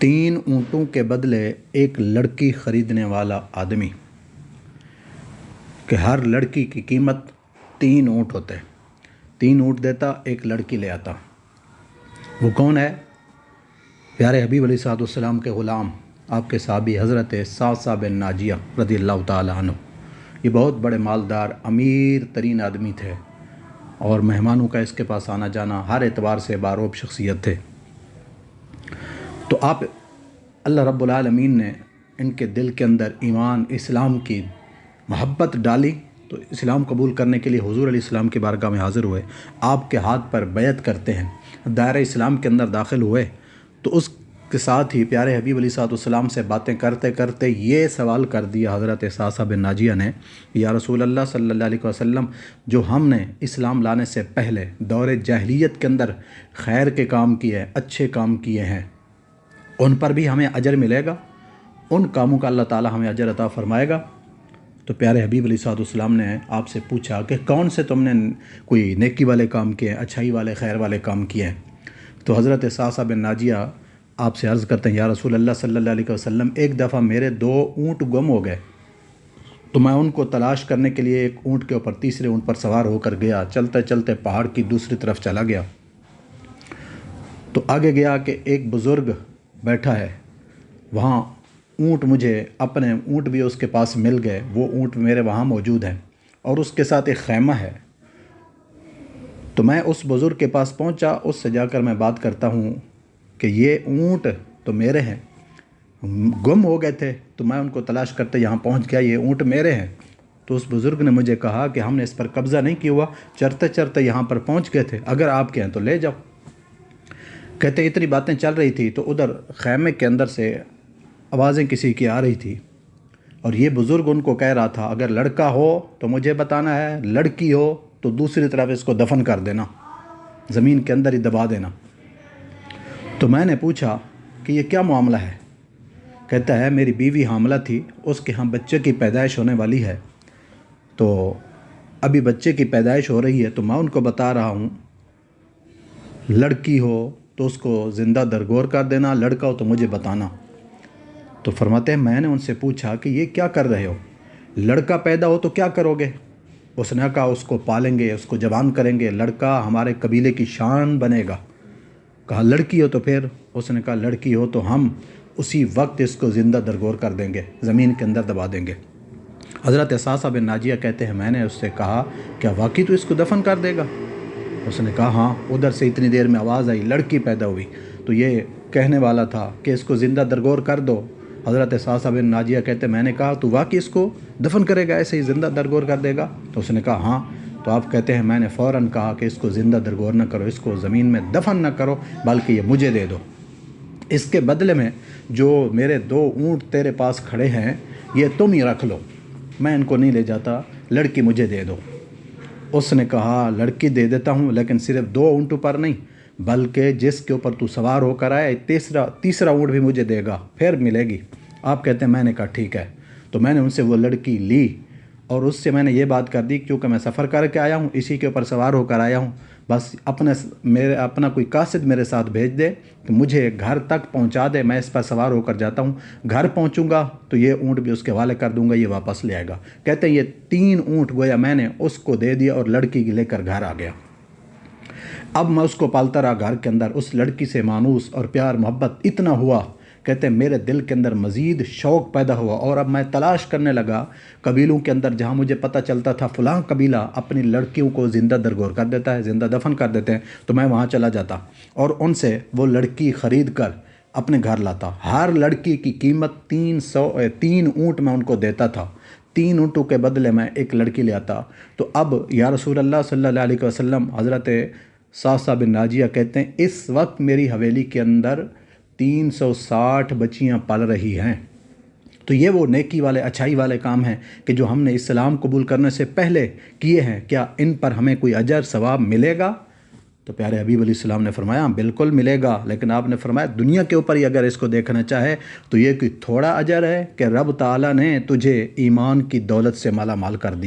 3 ऊँटों के बदले एक लड़की खरीदने वाला आदमी कि हर लड़की की कीमत 3 ऊँट होते। 3 ऊँट देता, एक लड़की ले आता। वो कौन है? प्यारे हबीब अलैहिस्सलाम के ग़ुलाम, आपके साहबी हज़रत सासा बिन नाजिया रज़ियल्लाहु ताला अन्हु। ये बहुत बड़े मालदार अमीर तरीन आदमी थे और मेहमानों का इसके पास आना जाना हर एतबार से बारोब शख्सियत थे। तो आप अल्लाह रब्बुल आलमीन ने इनके दिल के अंदर ईमान इस्लाम की मोहब्बत डाली, तो इस्लाम कबूल करने के लिए हुज़ूर अलैहिस्सलाम की बारगाह में हाज़िर हुए। आपके हाथ पर बैत करते हैं, दायरे इस्लाम के अंदर दाखिल हुए। तो उसके साथ ही प्यारे हबीब अलैहिस्सलाम से बातें करते करते ये सवाल कर दिया हज़रत सासा बिन नाजिया ने, या रसूल अल्लाह सल्लल्लाहु अलैहि वसल्लम, जो हमने इस्लाम लाने से पहले दौर जाहिलियत के अंदर खैर के काम किए, अच्छे काम किए हैं, उन पर भी हमें अजर मिलेगा? उन कामों का अल्लाह ताला हमें अजर अता फ़रमाएगा? तो प्यारे हबीब अलैहिस्सलाम ने आपसे पूछा कि कौन से तुमने कोई नेकी वाले काम किए हैं, अच्छाई वाले, खैर वाले काम किए हैं? तो हज़रत सासा बिन नाजिया आपसे अर्ज़ करते हैं, या रसूल अल्लाह सल्लल्लाहु अलैहि वसल्लम, एक दफ़ा मेरे 2 ऊँट गुम हो गए, तो मैं उनको तलाश करने के लिए एक ऊँट के ऊपर तीसरे ऊँट पर सवार होकर गया। चलते चलते पहाड़ की दूसरी तरफ चला गया, तो आगे गया कि एक बुज़ुर्ग बैठा है, वहाँ ऊँट मुझे, अपने ऊँट भी उसके पास मिल गए, वो ऊँट मेरे वहाँ मौजूद हैं और उसके साथ एक खैमा है। तो मैं उस बुज़ुर्ग के पास पहुँचा, उससे जाकर मैं बात करता हूँ कि ये ऊँट तो मेरे हैं, गुम हो गए थे तो मैं उनको तलाश करते यहाँ पहुँच गया, ये ऊँट मेरे हैं। तो उस बुज़ुर्ग ने मुझे कहा कि हमने इस पर कब्ज़ा नहीं किया हुआ, चरते चरते यहाँ पर पहुँच गए थे, अगर आपके हैं तो ले जाओ। कहते इतनी बातें चल रही थी तो उधर खैमे के अंदर से आवाज़ें किसी की आ रही थी और ये बुज़ुर्ग उनको कह रहा था, अगर लड़का हो तो मुझे बताना है, लड़की हो तो दूसरी तरफ इसको दफन कर देना, ज़मीन के अंदर ही दबा देना। तो मैंने पूछा कि ये क्या मामला है? कहता है, मेरी बीवी हामला थी, उसके यहाँ बच्चे की पैदाइश होने वाली है, तो अभी बच्चे की पैदाइश हो रही है, तो मैं उनको बता रहा हूँ, लड़की हो तो उसको ज़िंदा दरगोर कर देना, लड़का हो तो मुझे बताना। तो फरमाते हैं, मैंने उनसे पूछा कि ये क्या कर रहे हो, लड़का पैदा हो तो क्या करोगे? उसने कहा, उसको पालेंगे, उसको जवान करेंगे, लड़का हमारे कबीले की शान बनेगा। कहा लड़की हो तो फिर? उसने कहा लड़की हो तो हम उसी वक्त इसको ज़िंदा दरगोर कर देंगे, ज़मीन के अंदर दबा देंगे। हज़रत सासा बिन नाजिया कहते हैं, मैंने उससे कहा, क्या वाकई तो इसको दफन कर देगा? उसने कहा हाँ। उधर से इतनी देर में आवाज़ आई, लड़की पैदा हुई। तो ये कहने वाला था कि इसको ज़िंदा दरगोर कर दो। हज़रत सासा बिन नाजिया कहते, मैंने कहा तो वाकई इसको दफन करेगा, ऐसे ही ज़िंदा दरगोर कर देगा? तो उसने कहा हाँ। तो आप कहते हैं, मैंने फ़ौरन कहा कि इसको ज़िंदा दरगोर न करो, इसको ज़मीन में दफन न करो, बल्कि ये मुझे दे दो। इसके बदले में जो मेरे 2 ऊँट तेरे पास खड़े हैं, ये तुम ही रख लो, मैं इनको नहीं ले जाता, लड़की मुझे दे दो। उसने कहा, लड़की दे देता हूँ, लेकिन सिर्फ 2 ऊँटों पर नहीं, बल्कि जिसके ऊपर तू सवार होकर आए, तीसरा ऊँट भी मुझे देगा, फिर मिलेगी। आप कहते हैं, मैंने कहा ठीक है। तो मैंने उनसे वो लड़की ली और उससे मैंने ये बात कर दी, क्योंकि मैं सफ़र करके आया हूँ, इसी के ऊपर सवार होकर आया हूँ, बस अपना कोई कासिद मेरे साथ भेज दे कि मुझे घर तक पहुँचा दे, मैं इस पर सवार होकर जाता हूँ, घर पहुँचूँगा तो ये ऊँट भी उसके हवाले कर दूँगा, ये वापस ले आएगा। कहते हैं, ये 3 ऊँट गोया मैंने उसको दे दिया और लड़की की लेकर घर आ गया। अब मैं उसको पालता रहा घर के अंदर, उस लड़की से मानूस और प्यार मोहब्बत इतना हुआ, कहते हैं मेरे दिल के अंदर मज़ीद शौक़ पैदा हुआ और अब मैं तलाश करने लगा कबीलों के अंदर, जहाँ मुझे पता चलता था फ़लाँ कबीला अपनी लड़कियों को ज़िंदा दरगोर कर देता है, ज़िंदा दफन कर देते हैं, तो मैं वहाँ चला जाता और उनसे वो लड़की ख़रीद कर अपने घर लाता। हर लड़की की कीमत 3 ऊँट मैं उनको देता था, 3 ऊँटों के बदले मैं एक लड़की ले आता। तो अब या रसूल अल्लाह सल्लल्लाहु अलैहि वसल्लम, हज़रत सासा बिन नाजिया कहते हैं, इस वक्त मेरी हवेली के अंदर 360 बच्चियाँ पल रही हैं। तो ये वो नेकी वाले, अच्छाई वाले काम हैं कि जो हमने इस्लाम कबूल करने से पहले किए हैं, क्या इन पर हमें कोई अजर सवाब मिलेगा? तो प्यारे हबीब अलैहिस्सलाम ने फरमाया, बिल्कुल मिलेगा, लेकिन आपने फरमाया दुनिया के ऊपर ही अगर इसको देखना चाहे तो ये कोई थोड़ा अजर है कि रब ताला ने तुझे ईमान की दौलत से माला माल कर दिया।